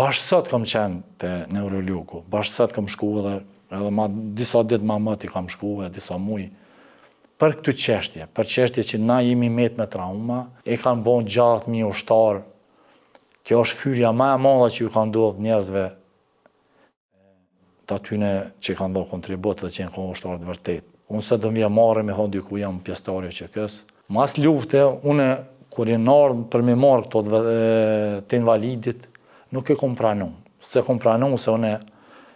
Bashkësot kam qenë të neurologu, bashkësot kam shku edhe ma disa ditë ma mëti kam shku edhe disa muj, për këtë qeshtje, për qeshtje që na jemi met me trauma, e kanë bon 6.000 ushtarë, kjo është fyrja ma e madhe që ju kanë ndodhur njerëzve të atyne që kanë dhënë kontribut dhe që janë kanë ushtarë të vërtet. Unë se do vija marrë me thonë diku jam pjesëtari që kësë. Mas lufte, une kur i ardhur për me marrë këto të invalidit, nuk e kom pranu. Se kom pranu se une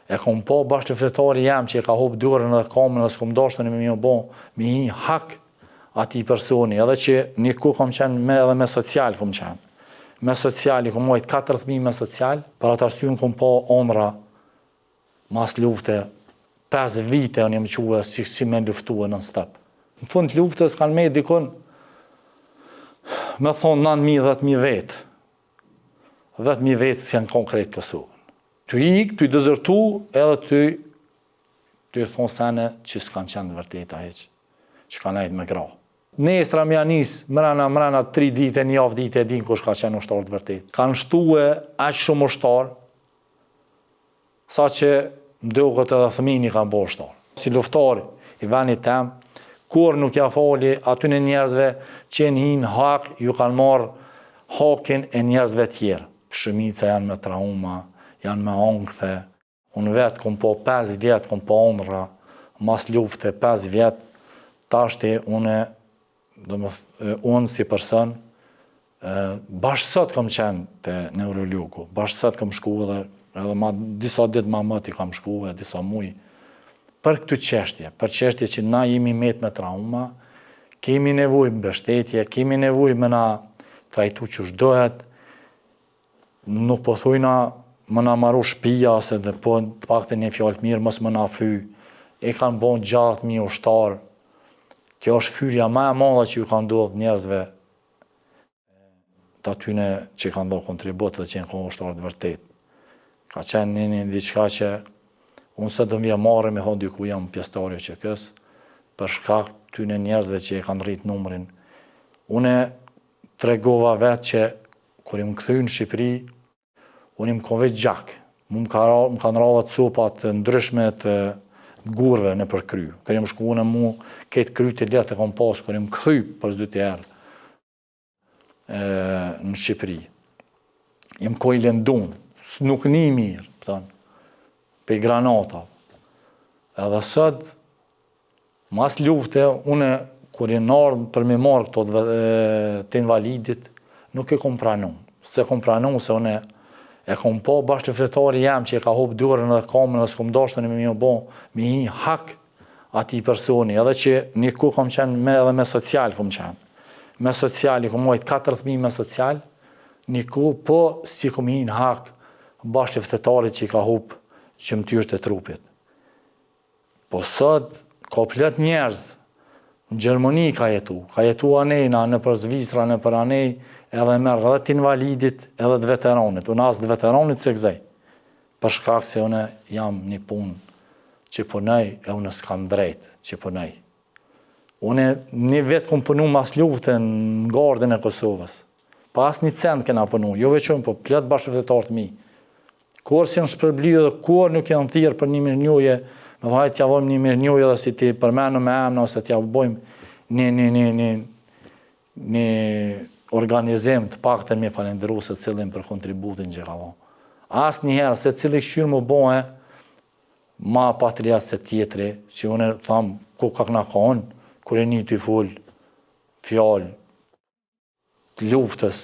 e kom po bashkë fletari jam që e ka hop durën dhe kamën dhe s'kom dashtën e me mjë bon, me hi hak ati personi, edhe që një ku kom qenë edhe me social kom qenë. Me social, i kom mojt 4.000 me social, për atë arsyën kom po ondra mas lufte, 5 vite unë jem quë si me luftu e non-stop. Në fund luftës kanë me dikon, me thonë 9.000-10.000 vetë. 10.000 vetë si janë konkret Kosovën. Ty ikë, ty dëzërtu, edhe ty thonë sene që s'kanë qenë të vërteta heqë, që kanë ajtë me gra. Nestra më janë nisë, mrena 3 dite, një javë dite, e din kush ka qenë ushtarë të vërtet. Kanë shtue aq shumë ushtarë, sa që mdogët edhe thëmini kanë bo ushtarë. Si luftari i venit tem, kur nuk ja fali atyne njerëzve që në hinë hak, ju kanë marë hakin e njerëzve tjerë. Shëmica janë me trauma, janë me angthe. Unë vetë kom po 5 vjetë, kom po ondra, mas lufte 5 vjetë, tashti unë si person, bashkësot kam qenë të neurologu, bashkësot kam shku edhe ma disa ditë ma mëti kam shku edhe disa muj, për këtë për qeshtje që na jemi met me trauma, kemi nevoj mbështetje, kemi nevoj me na trajtu që shdohet, nuk po thujna më na maru shpia, se dhe po të pakte një fjallë të mirë, mos më na fy, e kanë bon 6.000 ushtarë, kjo është fyrja ma e madhe që ju kanë ndodhur njerëzve të atyne që kanë dhënë kontribut dhe që janë kanë ushtarë të vërtet. Ka qenë një diçka që unë se do vija marrë me thonë diku jam pjesëtari që kësë, për shkak tyne njerëzve që e kanë rritë numrin. Une tregova vetë që kur im këthy në Shqipëri, unë im kon veç gjak. Më kanë radhat copat ndryshme të gurve në për kry. Kër jem shku unë mu, këtë kry të letë e kom pas, kër jem këthy për zdy të erë në Shqipëri. Jem ko i lendun, nuk një mirë, pe i granata. Edhe sët, mas lufte, une, kur i ardhur për me marrë këto të invalidit, nuk e kom pranu. Se kom pranu, se une e kom po bashkë fletari jam që e ka hop durën dhe kamën dhe s'kom dashtën e me mjë bon, me hi hak ati personi, edhe që një ku kom qenë edhe me social kom qenë. Me social, i kom mojt 4.000 me social, një ku, po si kom hi në hak bashkë fletarit që i ka hop që më tyrë të trupit. Po sot, ka plët njerëz, në Gjermani ka jetu anejna, në për Zvisra, në për anej, edhe merë edhe të invalidit, edhe të veteranit. Unë asë të veteranit se këzej. Për shkak se une jam një punë që punoj, e unë s'kam drejt që punoj. Une një vetë kom punu mas lufte në gardën e Kosovës. Pa asë një cent kena punu, jo veqëm, po plët bashkëfletarët mi. Kur si në shpërblidhë dhe kur nuk janë thirë për një mirë njoje, me dhajtë t'ja vojmë një mirë njoje dhe si ti përmenu me emna, ose t'ja vojmë një organizim të pakten me falendëru se cilin për kontributin që ka dhonë. Asë njëherë, se cili këshyrë më bojë, ma patriatë se tjetëri, që unë thamë, ku ka këna ka unë, kër e një t'i full fjallë të luftës,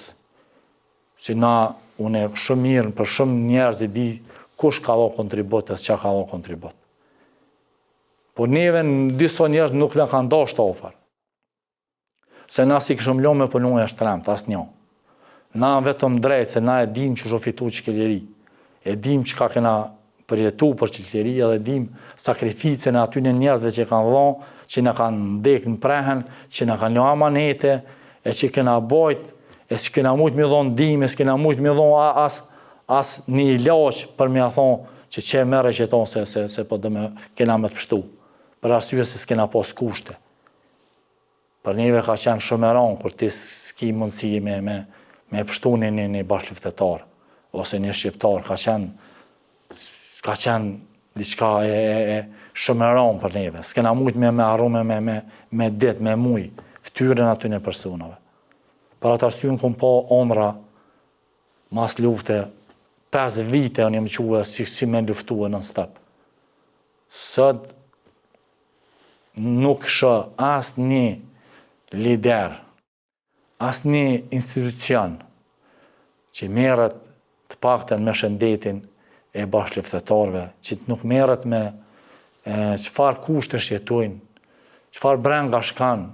që na unë shumë mirë, për shumë njerëz i di kush ka dhonë kontribut e s'qa ka dhonë kontribut. Por neve në disa njerëz nuk le ka nda shtofar. Se na si këshëm lo me punu e shtremt, as një. Na vetëm drejt, se na e dim që shofitu qëkjeljeri. E dim që ka kena përjetu për qëkjeljeri, edhe dim sakrificën e atyne njerëzve që kanë dhonë, që na kanë ndekë në prehen, që na kanë lo amanete, e që kena bojt, e që kena mujtë me dhonë dim, e që kena mujtë me dhonë as një ilaq për me a thonë që që mere që tonë se po dhe me kena me të pështu. Për arsye se s'kena pos kushte. Për neve ka qenë shumë e ranë, kur ti s'ki mundësi me pështu një bashkëftetar. ose një shqiptar ka qenë diçka e shëmëron për neve. S'kena mujt me arrume me dit, me muj, ftyrën aty në personave. Për atë arsye kom pa omra mas lufte, 5 vite unë jam quë si me luftu non stop. Sot nuk shë as një lider, as një institucion që merret të paktën me shëndetin e bashkëluftetarëve, që nuk merret me çfarë kushtesh jetojnë, çfarë brenga shkan,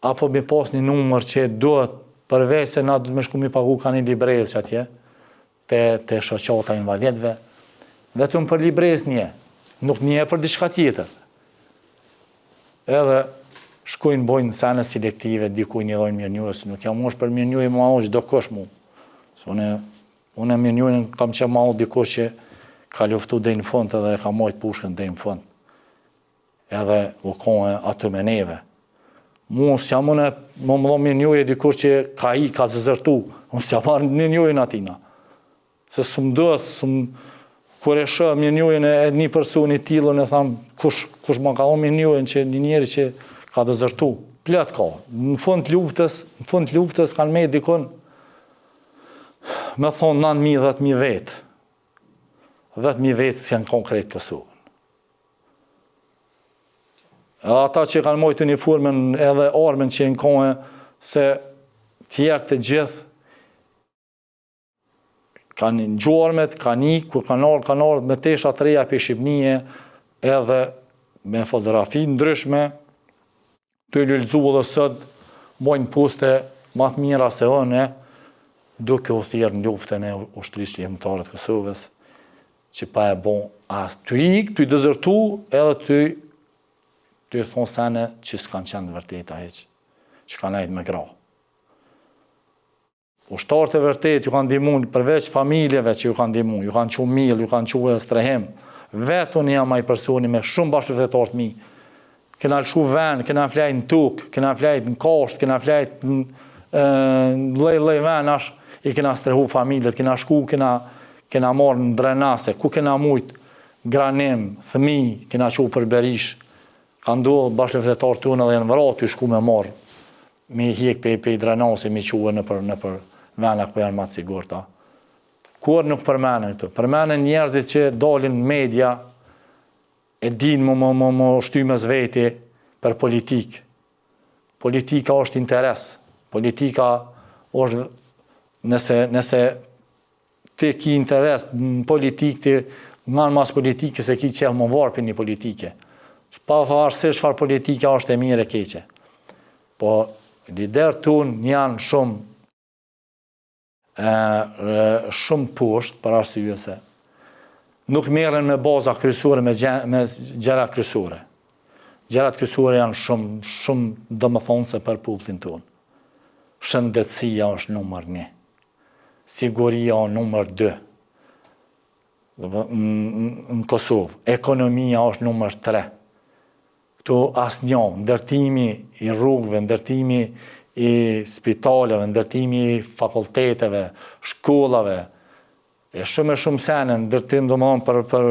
apo mi pas një numër që duhet përveç se na do të më shku mi pagu ka një librez atje, te shoqata invalidëve, vetëm për librez një, nuk një për diçka tjetër. Edhe shkojnë bojnë sene selektive, dikuj një dhojnë mirënjohës, nuk jam mosh për mirënjohje ma o çdo kush mu. Unë mirënjohjen kam që ma o dikush që ka luftu dhe në fund edhe ka majtë pushkën dhe në fund. Edhe u kohë atë me neve. Mu s'jam unë më më mirënjohje dikush që ka zëzërtu, unë s'jam marrë mirënjohjen atina. Se s'm duhet, kur e shë mirënjohjen e një personi tillën e tham kush ma ka o mirënjohjen që një njeri që ka dëzërtu. Plot ka. Në fund luftës kanë me dikon me thonë 9.000, 10.000 vetë. 10.000 vetë si janë konkret Kosovën. Edhe ata që kanë mojtë uniformën edhe armën që në kohë se tjerë të gjithë kanë në gjormet, kur kanë ardhur me tesha të reja për Shqipnije edhe me fotografi ndryshme, të lulëzu dhe sot mojnë poste ma të mira se one, duke u thirrë në luftën e ushtrisë ligjëmtare të Kosovës, që pa e bon as ty ikë, ty dëzërtu, edhe ty thonë sene që s'kanë qenë vërteta heq, që kanë nejtë me gra. Ushtarët e vërtet ju kanë ndihmuar përveç familjeve që ju kanë ndihmuar, ju kanë qenë mill, ju kanë qenë strehim. Vetë unë jam ai personi me shumë bashkëfetar të mi. Kena lëshu ven, kena flajt në tukë, kena flajt në kosht, kena flajt në lloj venash, i kena strehu familjet, kena shku, kena marrë në drenase, ku kena mujt granim, thëmi, kena qu për berish. Ka ndodhur bashkëfetar të unë edhe janë vrarë ty shku me marrë, me hjek pe drenase, me quë në për vena ku janë më të sigurta. Kur nuk përmenen këtu. Përmenen njerëzit që dalin në media e din më shtymes veti për politikë. Politika është interes. Politika është, nëse ti ki interes në politikë, ti nga në mas politikës e ki qelë më varë për një politike. Pa varësisht çfarë politika është e mirë e keqe. Po liderët tunë janë shumë poshtë për arsye se nuk merren me baza kryesore, me gjëra kryesore. Gjërat kryesore janë shumë domethënëse për popullin tonë. Shëndetësia është numër 1. Siguria është numër 2. Në Kosovë, ekonomia është numër 3. Këtu asnjë, ndërtimi i rrugëve, ndërtimi i spitaleve, ndërtimi i fakulteteve, shkollave, e shumë sene ndërtim domethënë për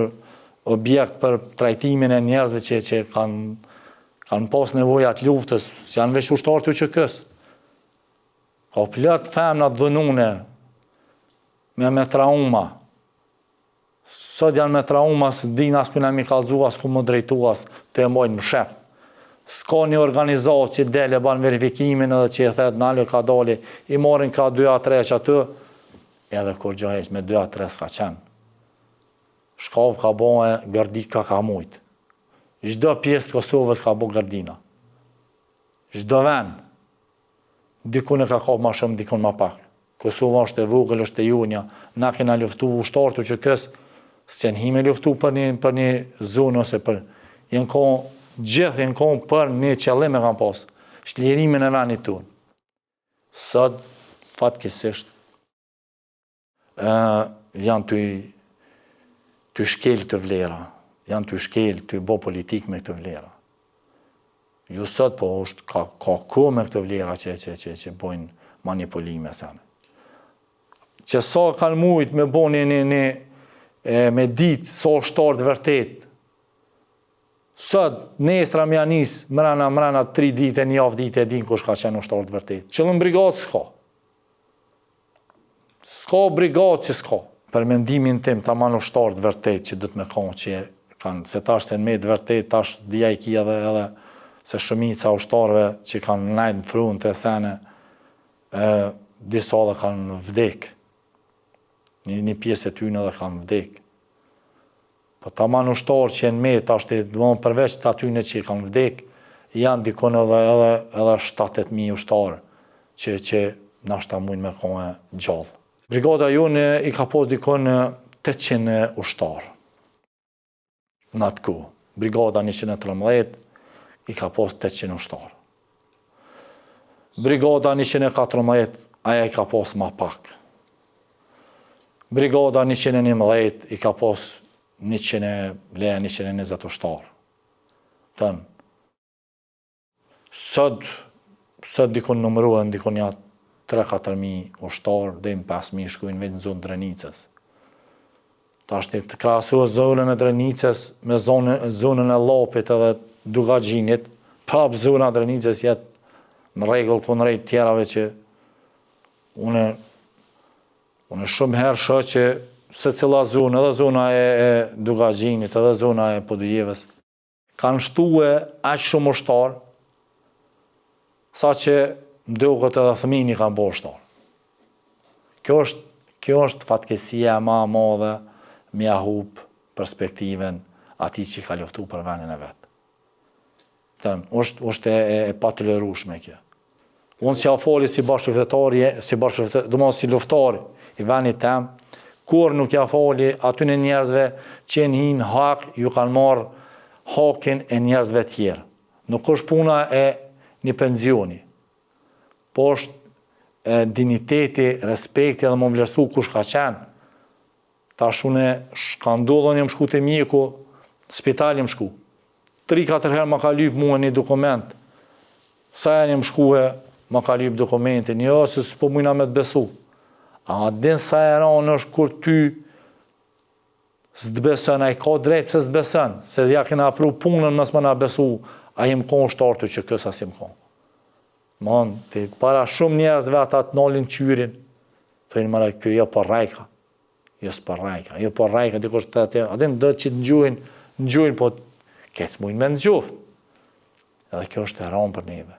objekt për trajtimin e njerëzve që kanë pas nevojat luftës, që janë veç ushtarë të QK-s. Ka plot femna dhunune me trauma. Sot janë me trauma, s'din as ku na mi kallzu, as ku më drejtu, as të e mojnë më sheft. S'ka një organizatë që dele ban verifikimin edhe që e thet nalë ka dali, i morin ka 2-3 që aty, edhe kur gjahejsh me 2-3 s'ka qenë. Shkavë ka bo e gërdik ka mujt. Çdo pjesë të Kosovës ka bo gërdina. Çdo vend. Dikun e ka ma shumë, dikun ma pak. Kosova është e vogël, është e junja, na kena luftu ushtarë të QK-s, s'janë hime luftu për një zonë ose për gjithë janë kohë për një qëllim e kanë pas, shlirimin e vendit tonë. Sot, fatkesisht, janë të shkel të vlera, janë të shkel të bo politik me këtë vlera. Jo sot, po ka kohë me këtë vlera që bojnë manipulime sene. që sa kanë mujt me boni me ditë sa ushtarë të vërtet. Sot, nestra me anis, mrena 3 dite, një javë dite, e din kush ka qenë ushtarë të vërtet. Qëllën brigatë s'ka. S'ka brigatë që s'ka. Për mendimin tim, ta manë ushtarë të vërtet që dhëtë me konë që kanë, se tash se në me të vërtet, tash dhja i kia edhe se shumica ushtarëve që kanë najtë në frunë të esene, disa dhe kanë vdek. Një pjesë e tyne dhe kanë vdek. Po ta manë ushtarë që jenë me, tash të dëmonë përveç të atyne që kanë vdek, janë dikon edhe 7-8.000 ushtarë që nashta mujnë me kohë gjallë. Brigada jonë i ka pos dikon 800 ushtarë. Në atë ku. Brigada 113 i ka pos 800 ushtarë. Brigada 114 aja i ka pos ma pak. Brigada 111 i ka pos 120 ushtarë. Tënë. Sot dikon numëruhen, dikon ja 3-4.000 ushtarë, dhe 5.000 shkujnë vetë në zonë Drenicës. Ta është të krahasuar zonën e Drenicës me zonën e Llapit edhe Dugaxhinit, prapë zona e Drenicës jetë në rregull kundrejt tjerave që unë shumë herë shoh që secila zonë, edhe zona e Dugaxhinit, edhe zona e Podujevës, kanë shtuar aq shumë ushtarë, sa që mdukët edhe fëmijë kanë bërë ushtarë. Kjo është fatkesia ma e madhe me ja hup perspektiven atij që ka luftu për vendin e vetë. Është e patolerueshme kjo. Unë si a foli si bashkëfetari, domosdoshmë si luftari i vendit tem, kur nuk ja foli atyne njerëzve që në hinë hak, ju kanë marrë hakin e njerëzve tjerë. Nuk është puna e një pensioni, po është digniteti, respekti edhe më vlerësu kush ka qenë. Tash une ka ndodhën jam shku të mjeku, spital jam shku. 3-4 herë ma ka lyp mua një dokument. Sa janë jam shkuhe, ma ka lyp dokumentin. Jo, se s'po mujna me të besu. A din sa e ranë është kur ty s'të besën, a i ka drejtë se s'të besën, se ja kena apru punën mës më na besu, a jem konë shtartu që kësa si më konë. Man, të para shumë njerëzve ata të nalin qyrin, të i në mëra, kjo jo për rajka. Jo s'për rajka, jo për rajka, dikush të të adin do që të ngjujnë, po kec mujnë me në gjuft. Edhe kjo është e ranë për neve.